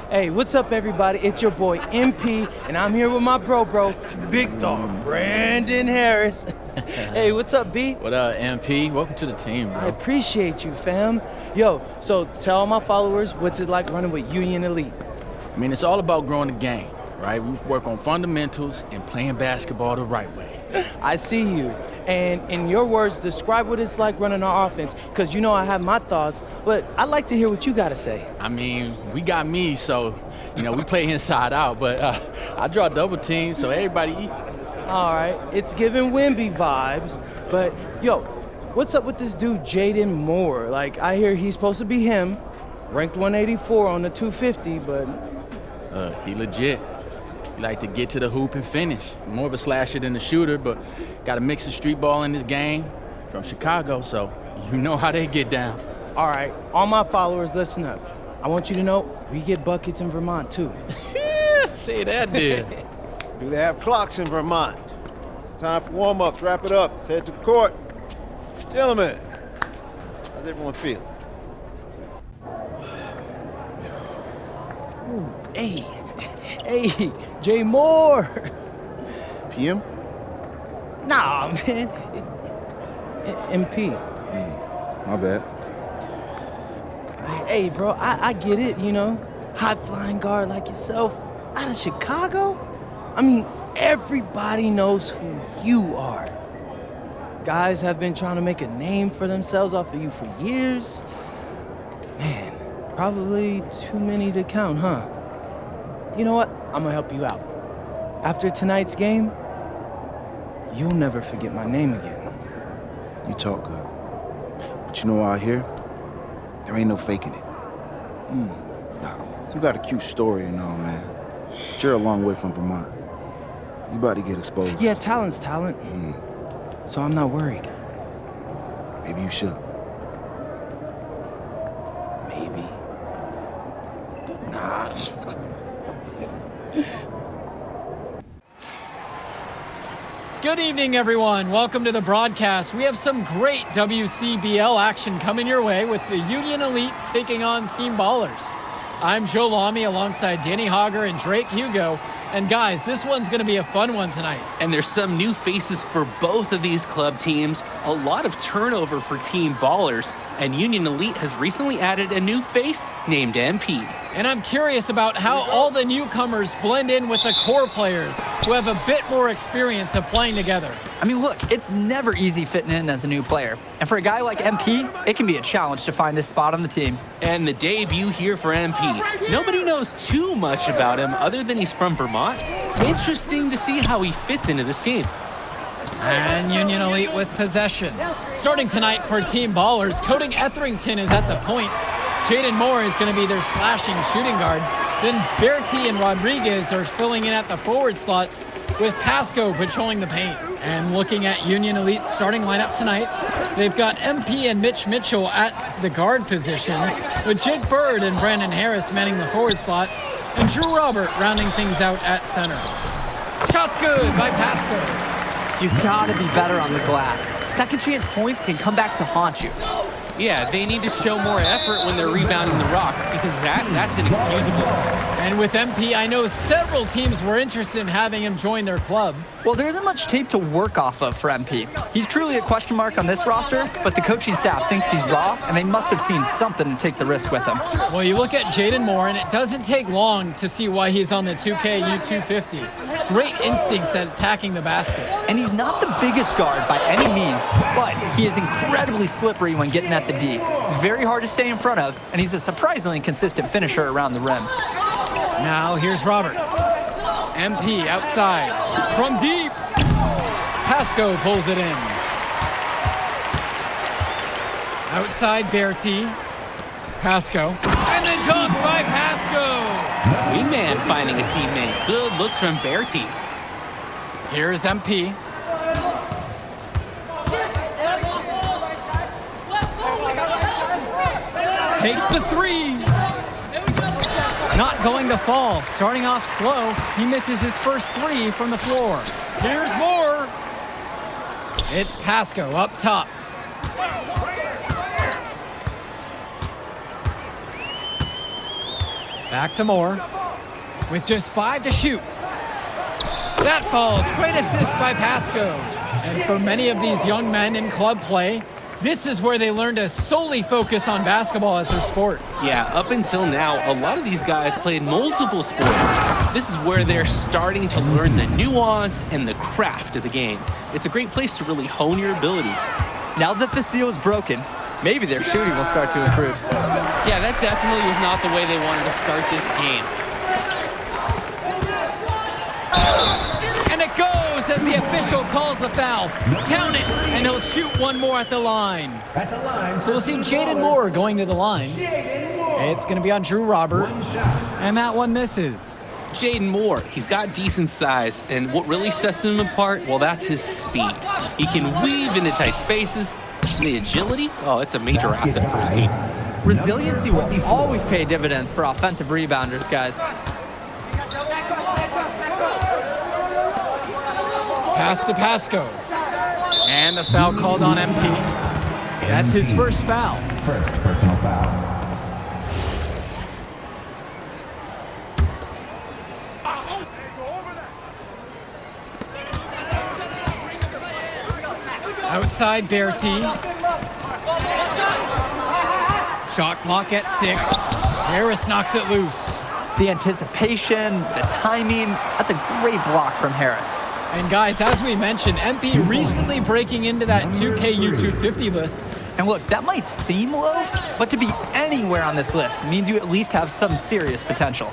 Hey, what's up, everybody? It's your boy MP, and I'm here with my bro, Big Dog Brandon Harris. Hey, what's up, B? What up, MP? Welcome to the team, bro. I appreciate you, fam. Yo, so tell all my followers, what's it like running with Union Elite? I mean, it's all about growing the game, right? We work on fundamentals and playing basketball the right way. I see you. And in your words, describe what it's like running our offense, because you know I have my thoughts, but I'd like to hear what you got to say. I mean, we got me, so, we play inside out, but I draw double teams, so everybody eat. All right, it's giving Wimby vibes, but yo, what's up with this dude, Jaden Moore? Like, I hear he's supposed to be him, ranked 184 on the 250, but... He legit. He like to get to the hoop and finish. More of a slasher than a shooter, but got a mix of street ball in this game from Chicago, so you know how they get down. All right, all my followers, listen up. I want you to know we get buckets in Vermont, too. Say that, dude. Do they have clocks in Vermont? It's time for warm-ups. Wrap it up. Let's head to the court. Gentlemen, how's everyone feel? Hey, Jay Moore. PM? Nah, man. MP. My bad. Hey, bro, I get it, high-flying guard like yourself out of Chicago. I mean, everybody knows who you are. Guys have been trying to make a name for themselves off of you for years. Man, probably too many to count, huh? You know what? I'm gonna help you out. After tonight's game, you'll never forget my name again. You talk good. But you know out here, there ain't no faking it. Now, you got a cute story and all, man. But you're a long way from Vermont. You about to get exposed. Yeah, talent's talent. So I'm not worried. Maybe you should. Maybe. But nah. Good evening, everyone. Welcome to the broadcast. We have some great WCBL action coming your way with the Union Elite taking on Team Ballers. I'm Joe Lamy alongside Danny Hogger and Drake Hugo. And guys, this one's going to be a fun one tonight. And there's some new faces for both of these club teams. A lot of turnover for Team Ballers. And Union Elite has recently added a new face named MP. And I'm curious about how all the newcomers blend in with the core players who have a bit more experience of playing together. I mean, look, it's never easy fitting in as a new player. And for a guy like MP, it can be a challenge to find his spot on the team. And the debut here for MP. Nobody knows too much about him other than he's from Vermont. Interesting to see how he fits into this team. And Union Elite with possession. Starting tonight for Team Ballers, Cody Etherington is at the point. Jaden Moore is going to be their slashing shooting guard. Then Bertie and Rodriguez are filling in at the forward slots with Pasco patrolling the paint. And looking at Union Elite's starting lineup tonight, they've got MP and Mitch Mitchell at the guard positions, with Jake Bird and Brandon Harris manning the forward slots, and Drew Robert rounding things out at center. Shot's good by Pasco. You gotta be better on the glass. Second chance points can come back to haunt you. Yeah, they need to show more effort when they're rebounding the rock because that's inexcusable. And with MP, I know several teams were interested in having him join their club. Well, there isn't much tape to work off of for MP. He's truly a question mark on this roster, but the coaching staff thinks he's raw, and they must have seen something to take the risk with him. Well, you look at Jaden Moore, and it doesn't take long to see why he's on the 2K U250. Great instincts at attacking the basket. And he's not the biggest guard by any means, but he is incredibly slippery when getting at the D. He's very hard to stay in front of, and he's a surprisingly consistent finisher around the rim. Now here's Robert. MP outside. From deep. Pasco pulls it in. Outside Bertie. Pasco. And then dunk by Pasco. Wingman finding a teammate. Good looks from Bertie. Here's MP. Takes the three. Not going to fall. Starting off slow, he misses his first three from the floor. Here's more. It's Pasco up top. Back to Moore with just 5 to shoot. That falls. Great assist by Pasco. And for many of these young men in club play, this is where they learn to solely focus on basketball as their sport. Yeah, up until now, a lot of these guys played multiple sports. This is where they're starting to learn the nuance and the craft of the game. It's a great place to really hone your abilities. Now that the seal is broken, maybe their shooting will start to improve. Yeah, that definitely was not the way they wanted to start this game. And it goes as the official calls the foul. Count it, and he'll shoot one more at the line. So we'll see Jaden Moore going to the line. It's going to be on Drew Robert, and that one misses. Jaden Moore, he's got decent size, and what really sets him apart, well, that's his speed. He can weave into tight spaces, and the agility, oh, it's a major asset for his team. Resiliency will always pay dividends for offensive rebounders, guys. Pass to Pasco. And the foul called on MP. That's his first foul. First personal foul. Outside Bertie. Shot clock at 6. Harris knocks it loose. The anticipation, the timing, that's a great block from Harris. And guys, as we mentioned, MP recently breaking into that 2K U250 list. And look, that might seem low, but to be anywhere on this list means you at least have some serious potential.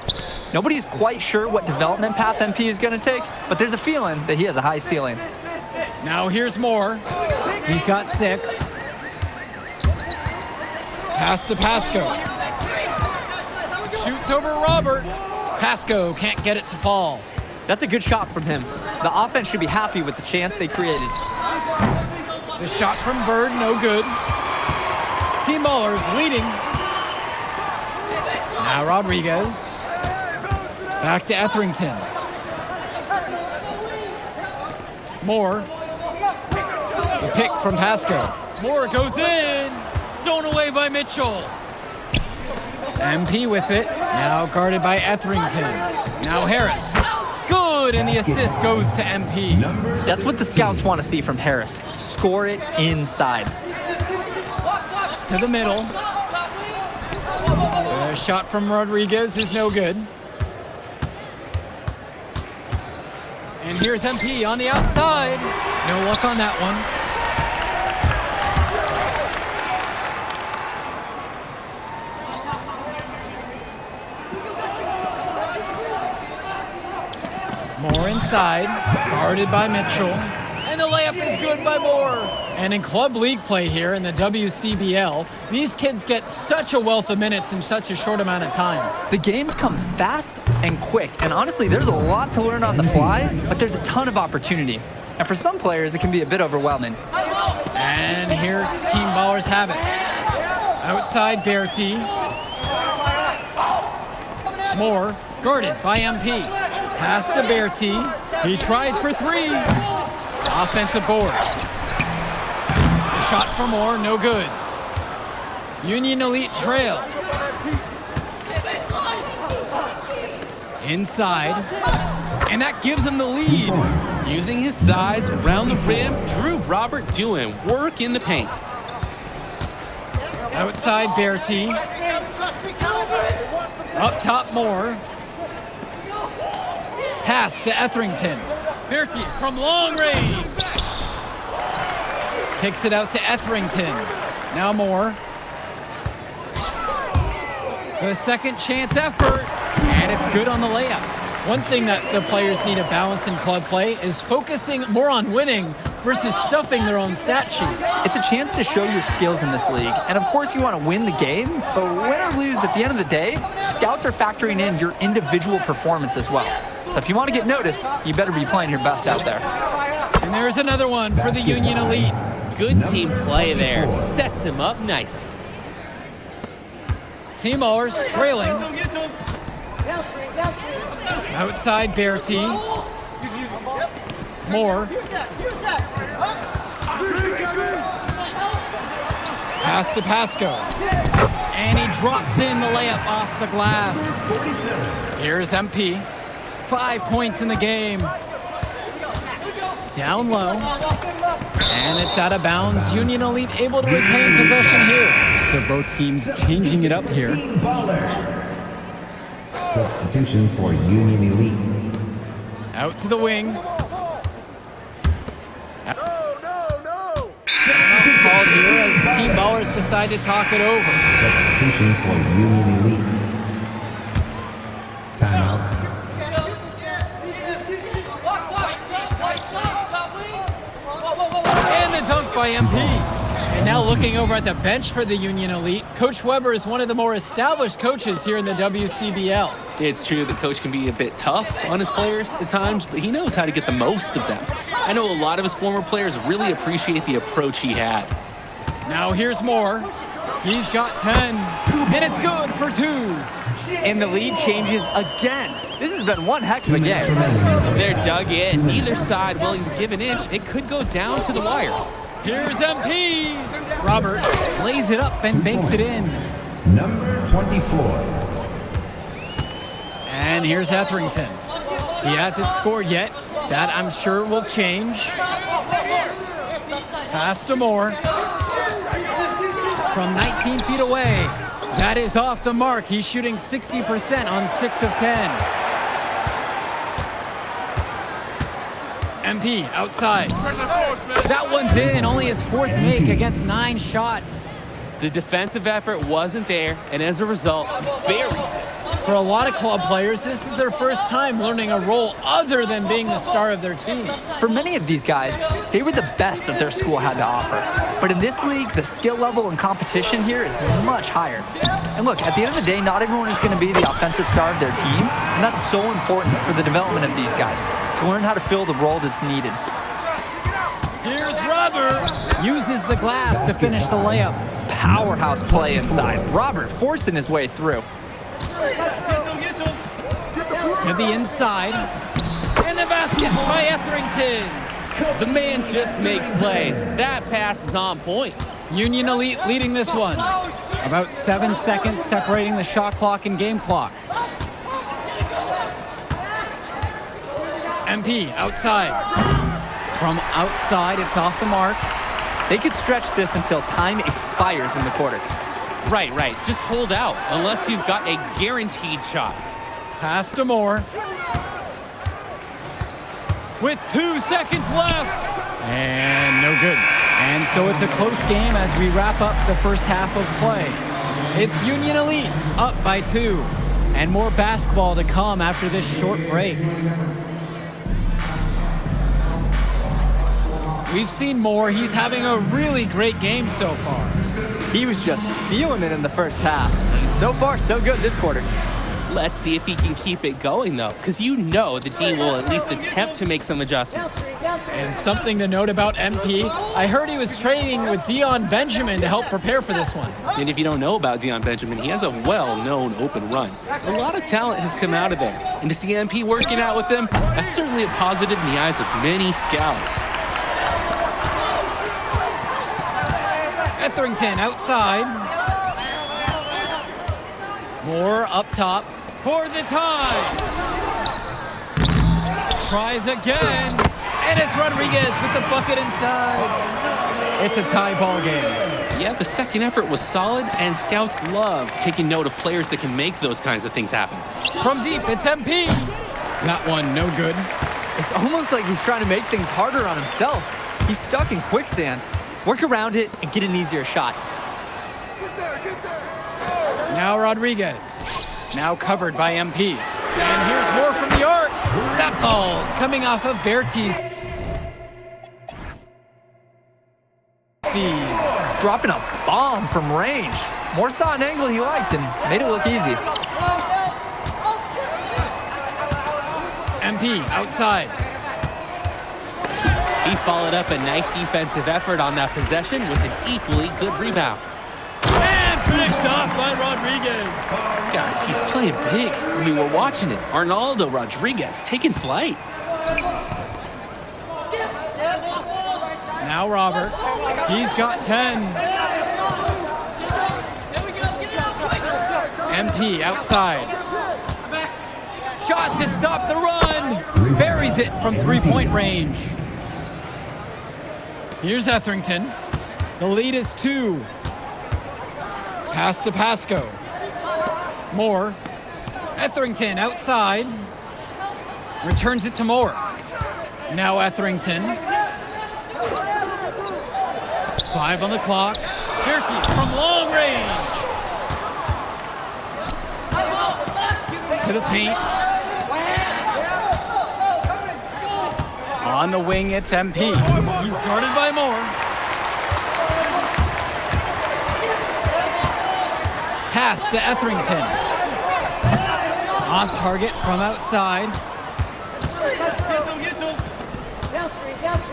Nobody's quite sure what development path MP is going to take, but there's a feeling that he has a high ceiling. Now here's Moore. He's got 6. Pass to Pasco. Shoots over Robert. Pasco can't get it to fall. That's a good shot from him. The offense should be happy with the chance they created. The shot from Bird, no good. Team Ballers leading. Now Rodriguez. Back to Etherington. Moore. The pick from Pasco. Moore goes in. Stolen away by Mitchell. MP with it. Now guarded by Etherington. Now Harris. Good, and the assist goes to MP. That's what the scouts want to see from Harris. Score it inside. To the middle. The shot from Rodriguez is no good. And here's MP on the outside. No luck on that one. Moore inside, guarded by Mitchell. And the layup is good by Moore. And in club league play here in the WCBL, these kids get such a wealth of minutes in such a short amount of time. The games come fast and quick, and honestly, there's a lot to learn on the fly, but there's a ton of opportunity. And for some players, it can be a bit overwhelming. And here, Team Ballers have it. Outside Bertie. Moore, guarded by MP. Pass to Bertie. He tries for 3. Offensive board. Shot for Moore, no good. Union Elite trail. Inside. And that gives him the lead. Using his size around the rim, Drew Robert doing work in the paint. Outside Bertie. Up top Moore. Pass to Etherington. Bertie from long range. Kicks it out to Etherington. Now Moore. The second chance effort. And it's good on the layup. One thing that the players need to balance in club play is focusing more on winning versus stuffing their own stat sheet. It's a chance to show your skills in this league. And of course you want to win the game, but win or lose, at the end of the day, scouts are factoring in your individual performance as well. So if you want to get noticed, you better be playing your best out there. And there's another one for the Union Elite. Good team play there. Sets him up nice. Team Ballers trailing. Outside Bertie. Moore. Pass to Pasco. And he drops in the layup off the glass. Here's MP. 5 points in the game. Down low. And it's out of bounds. Union Elite able to retain possession here. So both teams changing it up here. Substitution for Union Elite. Out to the wing. Called here as Team Ballers decide to talk it over. Substitution for Union Elite. Timeout. And the dunk by MP. And now looking over at the bench for the Union Elite, Coach Weber is one of the more established coaches here in the WCBL. It's true the coach can be a bit tough on his players at times, but he knows how to get the most of them. I know a lot of his former players really appreciate the approach he had. Now here's Moore. He's got 10, and it's good for 2. And the lead changes again. This has been one heck of a game. They're dug in. Either side willing to give an inch. It could go down to the wire. Here's MP. Robert lays it up and banks it in. Number 24. And here's Etherington. He hasn't scored yet. That, I'm sure, will change. Pass to Moore. From 19 feet away. That is off the mark. He's shooting 60% on 6 of 10. MP outside. That one's in. Only his 4th make against 9 shots. The defensive effort wasn't there, and as a result, buries it. For a lot of club players, this is their first time learning a role other than being the star of their team. For many of these guys, they were the best that their school had to offer. But in this league, the skill level and competition here is much higher. And look, at the end of the day, not everyone is going to be the offensive star of their team, and that's so important for the development of these guys, to learn how to fill the role that's needed. Here's Robert. Uses the glass to finish the layup. Powerhouse play inside. Robert forcing his way through. To the inside. And the basket by Etherington. The man just makes plays. That pass is on point. Union Elite leading this one. About 7 seconds separating the shot clock and game clock. MP outside. From outside, it's off the mark. They could stretch this until time expires in the quarter. Right. Just hold out, unless you've got a guaranteed shot. Pass to Moore. With 2 seconds left. And no good. And so it's a close game as we wrap up the first half of play. It's Union Elite up by 2. And more basketball to come after this short break. We've seen Moore. He's having a really great game so far. He was just feeling it in the first half. So far, so good this quarter. Let's see if he can keep it going, though, because you know the D will at least attempt to make some adjustments. And something to note about MP, I heard he was training with Dion Benjamin to help prepare for this one. And if you don't know about Dion Benjamin, he has a well-known open run. A lot of talent has come out of there. And to see MP working out with him, that's certainly a positive in the eyes of many scouts. Etherington outside. Moore up top for the tie. Tries again. And it's Rodriguez with the bucket inside. It's a tie ball game. Yeah, the second effort was solid, and scouts love taking note of players that can make those kinds of things happen. From deep, it's MP. That one, no good. It's almost like he's trying to make things harder on himself. He's stuck in quicksand. Work around it and get an easier shot. Now Rodriguez. Now covered by MP. And here's more from the arc. That ball's coming off of Bertie's feed. Dropping a bomb from range. Moore saw an angle he liked and made it look easy. MP outside. He followed up a nice defensive effort on that possession with an equally good rebound. And finished off by Rodriguez. Guys, he's playing big. I mean, we're watching it. Arnaldo Rodriguez taking flight. Now Robert. He's got 10. MP outside. Shot to stop the run. Buries it from three-point range. Here's Etherington. The lead is 2. Pass to Pasco. Moore. Etherington outside. Returns it to Moore. Now Etherington. 5 on the clock. Bertie from long range. To the paint. On the wing, it's MP. He's guarded by Moore. Pass to Etherington. Off target from outside.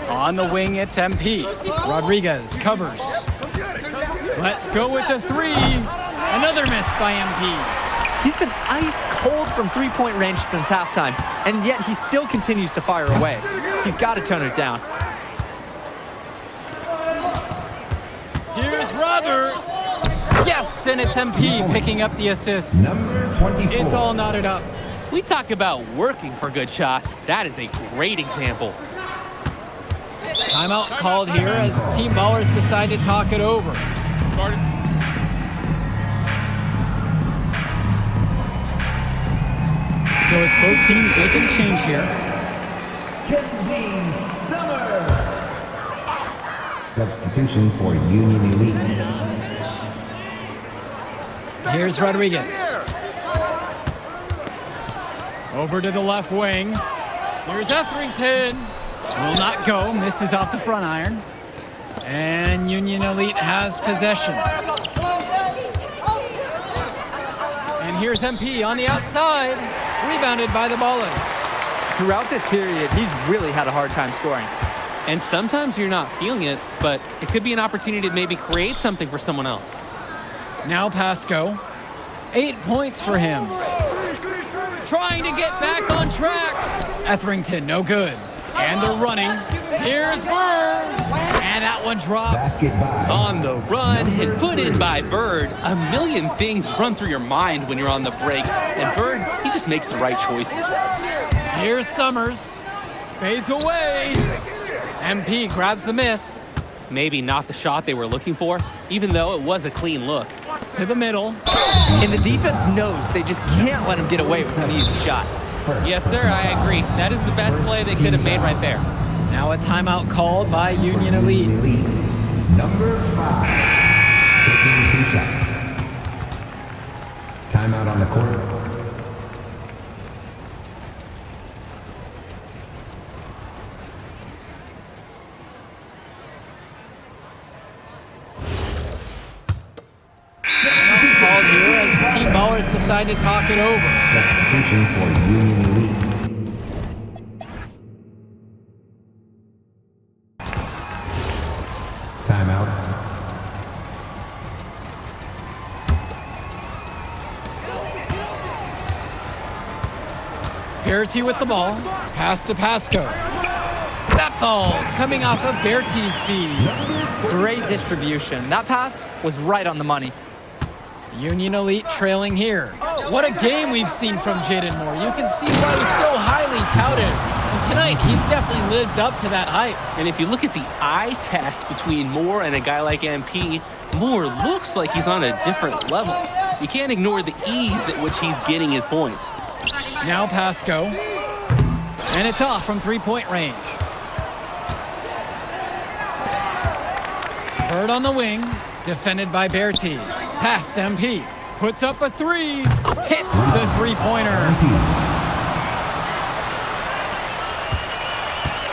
On the wing, it's MP. Rodriguez covers. Let's go with the 3. Another miss by MP. He's been ice cold from three-point range since halftime, and yet he still continues to fire away. He's got to tone it down. Here's Robert. Yes, and it's MP picking up the assist. Number 24. It's all knotted up. We talk about working for good shots. That is a great example. Timeout called here as Team Ballers decide to talk it over. So it's both teams making a change here. Substitution for Union Elite. Here's Rodriguez. Over to the left wing. Here's Etherington. Will not go. Misses off the front iron. And Union Elite has possession. And here's MP on the outside. Rebounded by the Ballers. Throughout this period, he's really had a hard time scoring. And sometimes you're not feeling it, but it could be an opportunity to maybe create something for someone else. Now Pasco. 8 points for him. Trying to get back on track. Etherington, no good. And they're running. Here's Bird. And that one drops. Basket by. On the run and put in by Bird. A million things run through your mind when you're on the break. And Bird, he just makes the right choices. Here's Summers. Fades away. MP grabs the miss. Maybe not the shot they were looking for, even though it was a clean look. To the middle. And the defense knows they just can't let him get away with an easy shot. Yes, sir, I agree. That is the best play they could have made right there. Now a timeout called by Union Elite. Number 5. Taking 2 shots. Timeout on the court. Called here as Team Ballers decide to talk it over. Substitution for Union Elite. Timeout. Bertie with the ball. Pass to Pasco. That ball's coming off of Bertie's feet. Great distribution. That pass was right on the money. Union Elite trailing here. What a game we've seen from Jaden Moore. You can see why he's so highly touted. And tonight, he's definitely lived up to that hype. And if you look at the eye test between Moore and a guy like MP, Moore looks like he's on a different level. You can't ignore the ease at which he's getting his points. Now Pasco. And it's off from three-point range. Bird on the wing. Defended by Bertie. Pass to MP. Puts up a 3. Hits the three-pointer.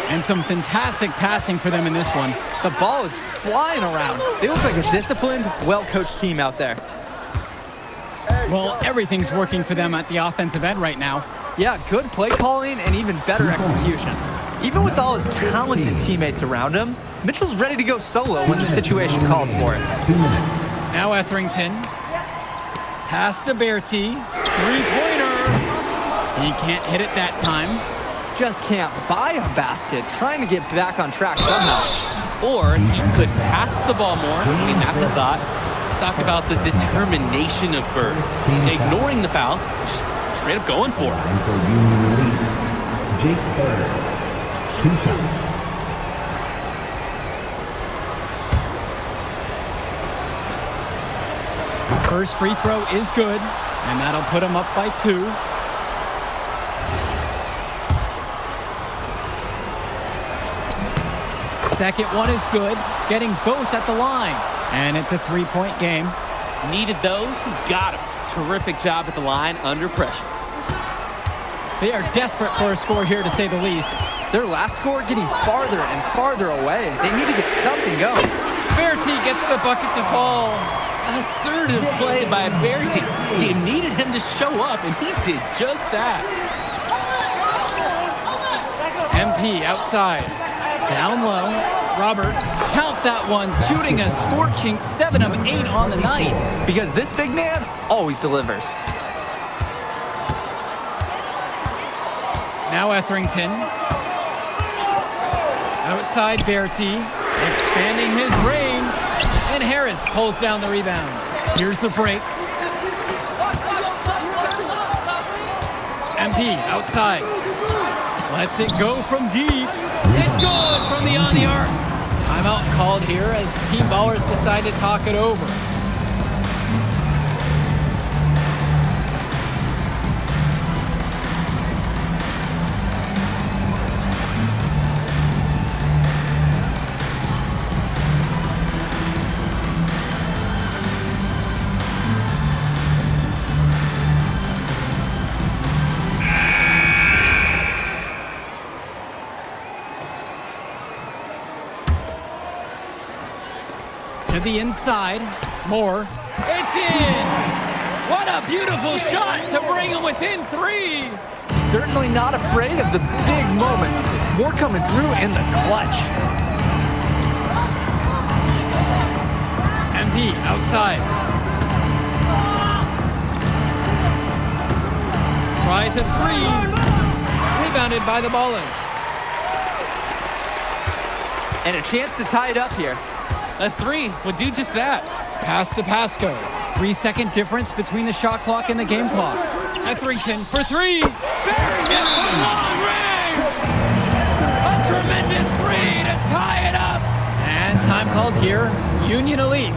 And some fantastic passing for them in this one. The ball is flying around. They look like a disciplined, well-coached team out there. Well, everything's working for them at the offensive end right now. Yeah, good play calling and even better execution. Even with all his talented teammates around him, Mitchell's ready to go solo when the situation calls for it. 2 minutes. Now Etherington. Pass to Bertie. Three-pointer. He can't hit it that time. Just can't buy a basket, trying to get back on track somehow. Or he could pass the ball more. I mean, that's a thought. Let's talk about the determination of Bird. Ignoring the foul, just straight up going for it. And for Union Elite, Jake Bird. 2 shots. First free throw is good, and that'll put him up by 2. Second one is good, getting both at the line. And it's a 3-point game. Needed those, got him. Terrific job at the line under pressure. They are desperate for a score here, to say the least. Their last score getting farther and farther away. They need to get something going. Berti gets the bucket to fall. Assertive play by Berti. Team needed him to show up, and he did just that. MP outside. Down low. Robert, count that one, shooting a scorching 7 of 8 on the night. Because this big man always delivers. Now Etherington. Outside Berti, expanding his range. And Harris pulls down the rebound. Here's the break. MP outside. Lets it go from deep. It's good from the on the arc. Timeout called here as Team Ballers decide to talk it over. To the inside, Moore. It's in! What a beautiful shot to bring him within 3! Certainly not afraid of the big moments. More coming through in the clutch. MP outside. Tries a 3. Rebounded by the Ballers. And a chance to tie it up here. A 3 would do just that. Pass to Pasco. 3-second difference between the shot clock and the game clock. Etherington for 3. Buries it from long range. A tremendous 3 to tie it up. And time called here, Union Elite.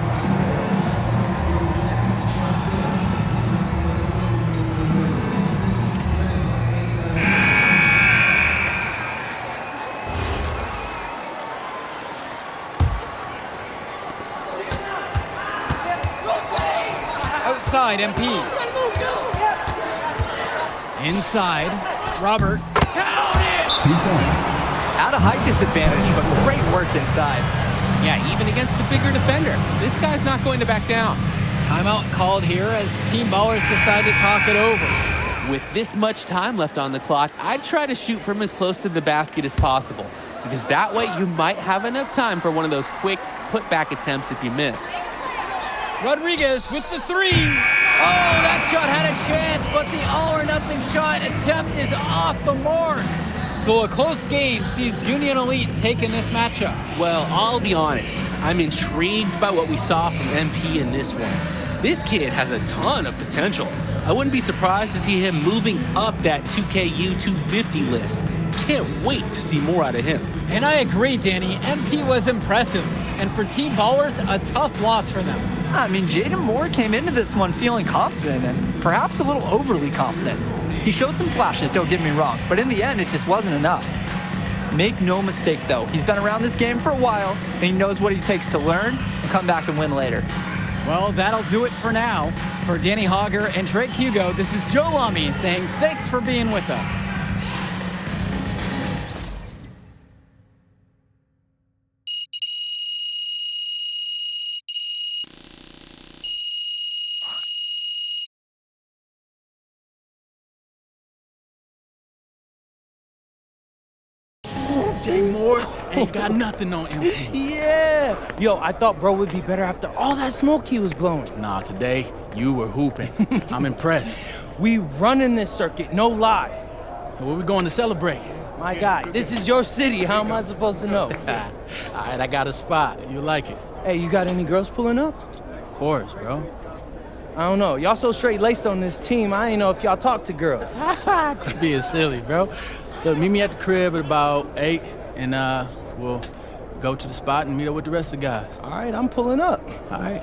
Outside, MP. Inside, Robert. Count it! 2 points. At a height disadvantage, but great work inside. Yeah, even against the bigger defender, this guy's not going to back down. Timeout called here as Team Ballers decide to talk it over. With this much time left on the clock, I'd try to shoot from as close to the basket as possible, because that way you might have enough time for one of those quick putback attempts if you miss. Rodriguez with the 3. Oh, that shot had a chance, but the all-or-nothing shot attempt is off the mark. So a close game sees Union Elite taking this matchup. Well, I'll be honest. I'm intrigued by what we saw from MP in this one. This kid has a ton of potential. I wouldn't be surprised to see him moving up that 2KU 250 list. Can't wait to see more out of him. And I agree, Danny. MP was impressive. And for Team Ballers, a tough loss for them. I mean, Jaden Moore came into this one feeling confident and perhaps a little overly confident. He showed some flashes, don't get me wrong, but in the end, it just wasn't enough. Make no mistake, though, he's been around this game for a while, and he knows what it takes to learn and come back and win later. Well, that'll do it for now. For Danny Hogger and Drake Hugo, this is Joe Lamy saying thanks for being with us. Jay Moore ain't got nothing on him. Yeah. Yo, I thought bro would be better after all that smoke he was blowing. Nah, today, you were hooping. I'm impressed. We running this circuit, no lie. Where we going to celebrate? My guy, this is your city. How am I supposed to know? All right, I got a spot. You like it? Hey, you got any girls pulling up? course, bro. I don't know. Y'all so straight-laced on this team, I ain't know if y'all talk to girls. Quit being silly, bro. Look, meet me at the crib at about 8, and we'll go to the spot and meet up with the rest of the guys. All right, I'm pulling up. All right.